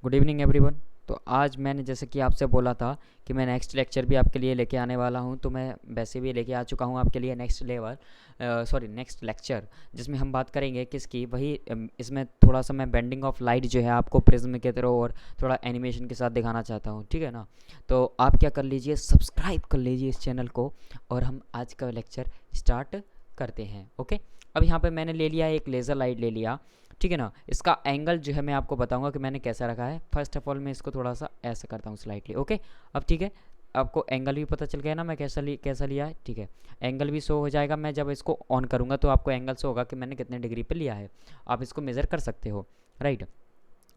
Good evening everyone. तो आज मैंने जैसे कि आपसे बोला था कि मैं नेक्स्ट लेक्चर भी आपके लिए लेके आने वाला हूं, तो मैं वैसे भी लेके आ चुका हूं आपके लिए नेक्स्ट लेक्चर, जिसमें हम बात करेंगे किसकी वही इसमें थोड़ा सा मैं बेंडिंग ऑफ लाइट जो है आपको प्रिज्म के थ्रू और थोड़ा एनिमेशन के साथ दिखाना चाहता हूं, ठीक है ना। तो आप क्या कर लीजिए, सब्सक्राइब कर लीजिए इस चैनल को और हम आज का लेक्चर स्टार्ट करते हैं। ओके, अब यहाँ पे मैंने ले लिया एक लेज़र लाइट ले लिया, ठीक है ना। इसका एंगल जो है मैं आपको बताऊंगा कि मैंने कैसा रखा है। फर्स्ट ऑफ ऑल मैं इसको थोड़ा सा ऐसा करता हूँ स्लाइटली। ओके, अब ठीक है, आपको एंगल भी पता चल गया ना मैं कैसा लिया है, ठीक है। एंगल भी शो हो जाएगा, मैं जब इसको ऑन करूँगा तो आपको एंगल शो होगा कि मैंने कितने डिग्री पे लिया है। आप इसको मेज़र कर सकते हो, राइट।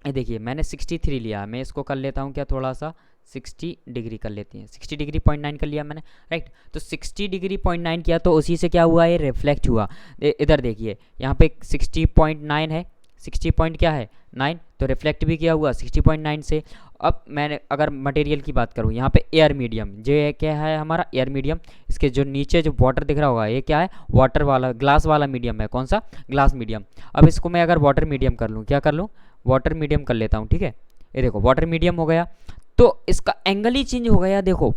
ये देखिए मैंने 63 लिया, मैं इसको कर लेता हूँ क्या, थोड़ा सा 60 डिग्री कर लेते हैं। 60 डिग्री 0.9 कर लिया मैंने, राइट। तो 60 डिग्री 0.9 किया तो उसी से क्या हुआ, ये रिफ्लेक्ट हुआ। इधर देखिए यहाँ पे 60.9 है, 60 पॉइंट क्या है 9, तो रिफ्लेक्ट भी किया हुआ 60.9 से। अब मैंने अगर मटेरियल की बात करूँ, यहाँ पे एयर मीडियम, ये क्या है हमारा एयर मीडियम। इसके जो नीचे जो वाटर दिख रहा होगा ये क्या है, वाटर वाला ग्लास वाला मीडियम है। कौन सा, ग्लास मीडियम। अब इसको मैं अगर वाटर मीडियम कर लूँ, क्या कर लूँ, वाटर मीडियम कर लेता हूँ, ठीक है। ये देखो वाटर मीडियम हो गया, तो इसका एंगल ही चेंज हो गया, देखो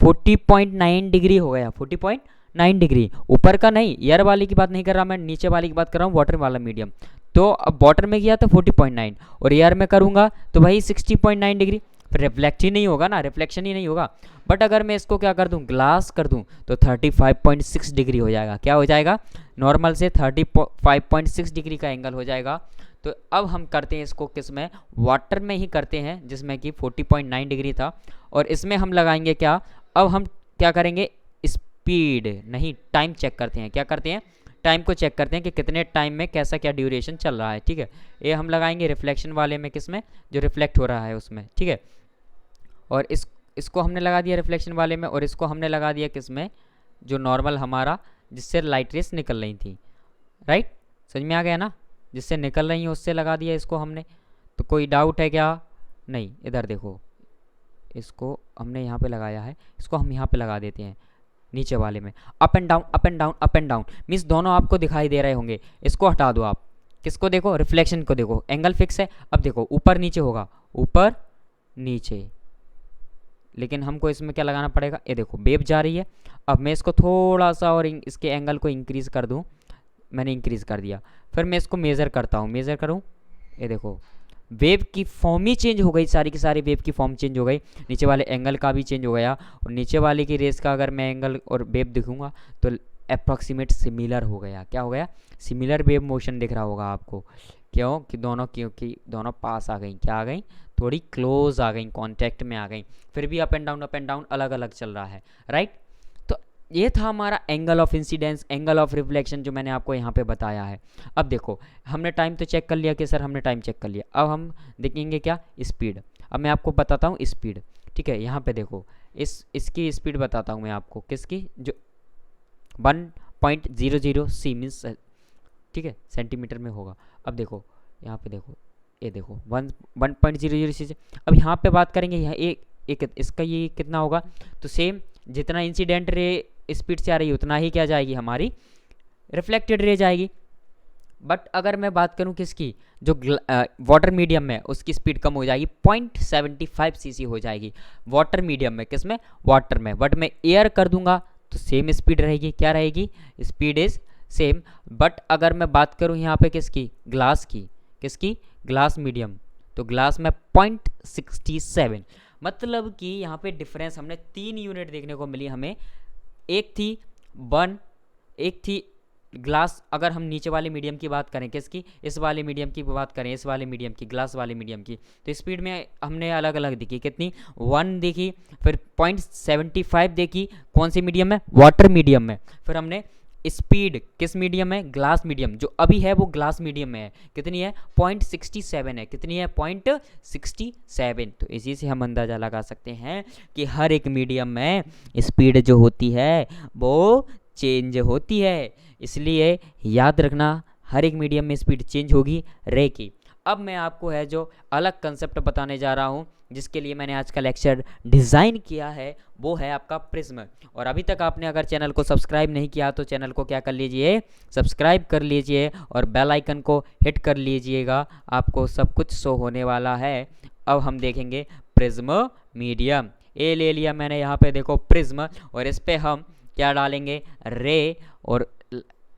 40.9 डिग्री हो गया, 40.9 डिग्री। ऊपर का नहीं, एयर वाली की बात नहीं कर रहा मैं, नीचे वाली की बात कर रहा हूँ, वाटर वाला मीडियम। तो अब वाटर में किया तो 40.9 और एयर में करूँगा तो भाई 60.9 डिग्री। फिर रिफ्लेक्ट ही नहीं होगा ना, रिफ्लेक्शन ही नहीं होगा। बट अगर मैं इसको क्या कर दूँ, ग्लास कर दूँ, तो 35.6 डिग्री हो जाएगा। क्या हो जाएगा, नॉर्मल से 35.6 डिग्री का एंगल हो जाएगा। तो अब हम करते हैं इसको किस में, वाटर में ही करते हैं, जिसमें कि 40.9 डिग्री था। और इसमें हम लगाएंगे क्या, अब हम क्या करेंगे, स्पीड नहीं टाइम चेक करते हैं। क्या करते हैं, टाइम को चेक करते हैं कि कितने टाइम में कैसा क्या ड्यूरेशन चल रहा है, ठीक है। ये हम लगाएंगे रिफ्लेक्शन वाले में, किस में, जो रिफ्लेक्ट हो रहा है उसमें, ठीक है। और इसको हमने लगा दिया रिफ्लेक्शन वाले में, और इसको हमने लगा दिया किस में, जो नॉर्मल हमारा जिससे लाइट रेस निकल रही थी, राइट। समझ में आ गया ना, जिससे निकल रही है उससे लगा दिया इसको हमने। तो कोई डाउट है क्या, नहीं। इधर देखो, इसको हमने यहाँ पे लगाया है, इसको हम यहाँ पे लगा देते हैं नीचे वाले में। Up and down up and down up and down means दोनों आपको दिखाई दे रहे होंगे। इसको हटा दो आप, किसको देखो, रिफ्लेक्शन को देखो, एंगल फिक्स है। अब देखो ऊपर नीचे होगा, ऊपर नीचे, लेकिन हमको इसमें क्या लगाना पड़ेगा, ये देखो वेव जा रही है। अब मैं इसको थोड़ा सा और इसके एंगल को इंक्रीज़ कर दूँ, मैंने इंक्रीज़ कर दिया। फिर मैं इसको मेज़र करता हूँ, मेज़र करूँ, ये देखो वेव की फॉर्म ही चेंज हो गई, सारी की सारी वेव की फॉर्म चेंज हो गई। नीचे वाले एंगल का भी चेंज हो गया, और नीचे वाले की रेस का अगर मैं एंगल और वेव दिखूंगा तो अप्रॉक्सीमेट सिमिलर हो गया। क्या हो गया, सिमिलर वेव मोशन दिख रहा होगा आपको। क्यों कि दोनों, क्योंकि दोनों पास आ गई, क्या आ गई, थोड़ी क्लोज आ गई, कांटेक्ट में आ गई। फिर भी अप एंड डाउन अलग अलग चल रहा है, राइट। तो ये था हमारा angle of incidence, angle of reflection, जो मैंने आपको यहाँ पे बताया है। अब देखो हमने टाइम तो चेक कर लिया कि सर हमने टाइम चेक कर लिया, अब हम देखेंगे क्या, स्पीड। अब मैं आपको बताता हूँ स्पीड, ठीक है। यहाँ पे देखो इसकी स्पीड बताता हूँ मैं आपको, किसकी, जो 1.00 सी मीन्स, ठीक है, सेंटीमीटर में होगा। अब देखो यहाँ पे देखो, ये देखो 1.00 सी से। अब यहाँ पे बात करेंगे, यहाँ एक इसका ये कितना होगा, तो सेम जितना इंसिडेंट रे स्पीड से आ रही है उतना ही क्या जाएगी, हमारी रिफ्लेक्टेड रे जाएगी। बट अगर मैं बात करूं किसकी, जो वाटर मीडियम में, उसकी स्पीड कम हो जाएगी, 0.75 सीसी हो जाएगी वाटर मीडियम में, किसमें, वाटर में। बट मैं एयर कर दूंगा तो सेम स्पीड रहेगी, क्या रहेगी, स्पीड इज सेम। बट अगर मैं बात करूं यहाँ पे किसकी, ग्लास की, किसकी, ग्लास मीडियम, तो ग्लास में 0.67, मतलब कि यहाँ पे डिफरेंस हमने 3 यूनिट देखने को मिली हमें। एक थी एक थी ग्लास, अगर हम नीचे वाले मीडियम की बात करें, किसकी, इस वाले मीडियम की बात करें, इस वाले मीडियम की, ग्लास वाले मीडियम की, तो स्पीड में हमने अलग अलग दिखी, कितनी, 1 देखी, फिर 0.75 देखी, कौन सी मीडियम में, वाटर मीडियम में। फिर हमने स्पीड किस मीडियम में, ग्लास मीडियम, जो अभी है वो ग्लास मीडियम में है, कितनी है, 0.67 है, कितनी है, 0.67। तो इसी से हम अंदाज़ा लगा सकते हैं कि हर एक मीडियम में स्पीड जो होती है वो चेंज होती है। इसलिए याद रखना, हर एक मीडियम में स्पीड चेंज होगी रे की। अब मैं आपको है जो अलग कंसेप्ट बताने जा रहा हूँ, जिसके लिए मैंने आज का लेक्चर डिज़ाइन किया है, वो है आपका प्रिज्म। और अभी तक आपने अगर चैनल को सब्सक्राइब नहीं किया तो चैनल को क्या कर लीजिए, सब्सक्राइब कर लीजिए और बेल आइकन को हिट कर लीजिएगा, आपको सब कुछ शो होने वाला है। अब हम देखेंगे प्रिज्म मीडियम। ए ले लिया मैंने यहाँ पे, देखो प्रिज्म, और इस पे हम क्या डालेंगे, रे, और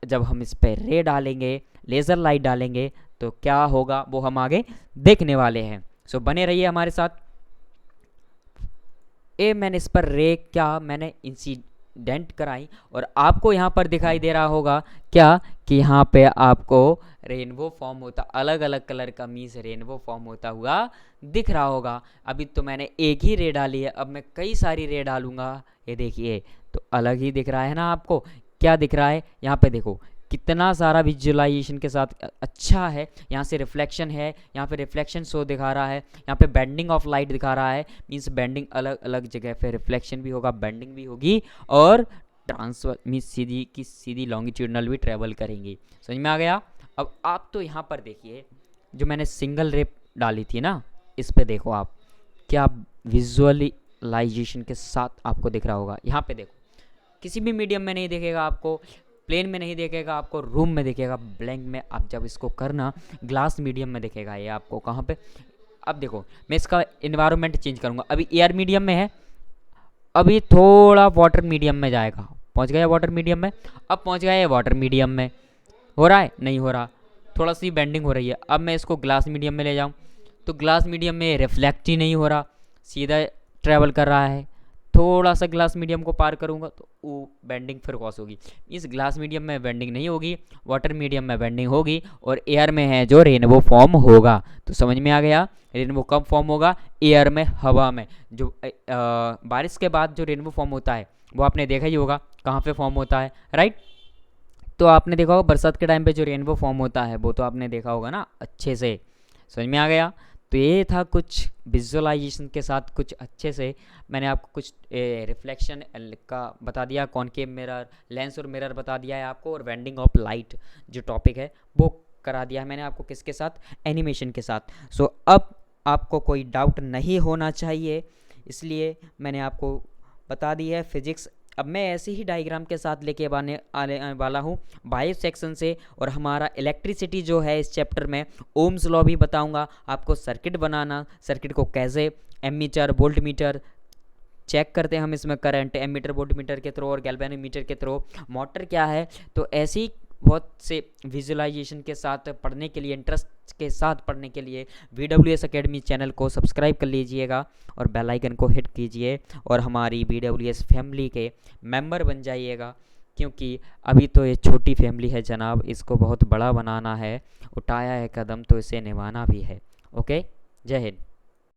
जब हम इस पे रे डालेंगे, लेज़र लाइट डालेंगे, तो क्या होगा वो हम आगे देखने वाले हैं। सो बने रहिए हमारे साथ। मैंने इस पर रे क्या मैंने इंसिडेंट कराई, और आपको यहाँ पर दिखाई दे रहा होगा क्या कि यहाँ पे आपको रेनबो फॉर्म होता, अलग अलग कलर का मीन्स रेनबो फॉर्म होता हुआ दिख रहा होगा। अभी तो मैंने एक ही रे डाली है, अब मैं कई सारी रे डालूंगा, ये देखिए तो अलग ही दिख रहा है ना आपको। क्या दिख रहा है यहाँ पे, देखो कितना सारा विजुअलाइजेशन के साथ अच्छा है। यहाँ से रिफ्लेक्शन है, यहाँ पे रिफ्लेक्शन शो दिखा रहा है, यहाँ पे बेंडिंग ऑफ लाइट दिखा रहा है, मीन्स बेंडिंग अलग अलग जगह पे रिफ्लेक्शन भी होगा, बेंडिंग भी होगी, और ट्रांसफर मीन्स सीधी की सीधी लॉन्गिट्यूडनल भी ट्रेवल करेंगी। समझ में आ गया। अब आप तो यहाँ पर देखिए, जो मैंने सिंगल रे डाली थी ना, इस पे देखो आप, क्या विजुअलाइजेशन के साथ आपको दिख रहा होगा। यहाँ पे देखो, किसी भी मीडियम में नहीं दिखेगा आपको, प्लेन में नहीं दिखेगा आपको, रूम में दिखेगा, ब्लैंक में। आप जब इसको करना ग्लास मीडियम में दिखेगा ये आपको। कहाँ पे, अब देखो मैं इसका इन्वायरमेंट चेंज करूँगा। अभी एयर मीडियम में है, अभी थोड़ा वाटर मीडियम में जाएगा, पहुँच गया वाटर मीडियम में, अब पहुँच गया ये वाटर मीडियम में। हो रहा है, नहीं हो रहा, थोड़ा सी बेंडिंग हो रही है। अब मैं इसको ग्लास मीडियम में ले जाऊँ, तो ग्लास मीडियम में रिफ्लेक्ट ही नहीं हो रहा, सीधा ट्रैवल कर रहा है। थोड़ा सा ग्लास मीडियम को पार करूंगा तो वो बेंडिंग फिर क्रॉस होगी। इस ग्लास मीडियम में बेंडिंग नहीं होगी, वाटर मीडियम में बेंडिंग होगी, और एयर में है जो रेनबो फॉर्म होगा। तो समझ में आ गया, रेनबो कब फॉर्म होगा, एयर में, हवा में। जो बारिश के बाद जो रेनबो फॉर्म होता है वो आपने देखा ही होगा कहाँ पे फॉर्म होता है, राइट। तो आपने देखा होगा बरसात के टाइम पे जो रेनबो फॉर्म होता है वो तो आपने देखा होगा ना अच्छे से। समझ में आ गया। तो ये था कुछ विजुअलाइजेशन के साथ कुछ अच्छे से मैंने आपको कुछ रिफ्लेक्शन का बता दिया, कॉनकेव मिरर, लेंस और मिरर बता दिया है आपको, और बेंडिंग ऑफ लाइट जो टॉपिक है वो करा दिया है मैंने आपको, किसके साथ, एनिमेशन के साथ। सो अब आपको कोई डाउट नहीं होना चाहिए, इसलिए मैंने आपको बता दी है फिजिक्स। अब मैं ऐसे ही डायग्राम के साथ लेके आने वाला हूँ बायो सेक्शन से, और हमारा इलेक्ट्रिसिटी जो है इस चैप्टर में ओम्स लॉ भी बताऊँगा आपको, सर्किट बनाना, सर्किट को कैसे एमीटर वोल्ट मीटर चेक करते हैं हम इसमें करंट, एमीटर वोल्ट मीटर के थ्रू और गैल्वेनोमीटर के थ्रू, मोटर क्या है। तो ऐसे ही बहुत से विजुअलाइजेशन के साथ पढ़ने के लिए, इंटरेस्ट के साथ पढ़ने के लिए VWS अकेडमी चैनल को सब्सक्राइब कर लीजिएगा और बेल आइकन को हिट कीजिए, और हमारी VWS फैमिली के मेंबर बन जाइएगा, क्योंकि अभी तो ये छोटी फैमिली है जनाब, इसको बहुत बड़ा बनाना है, उठाया है कदम तो इसे निभाना भी है। ओके, जय हिंद।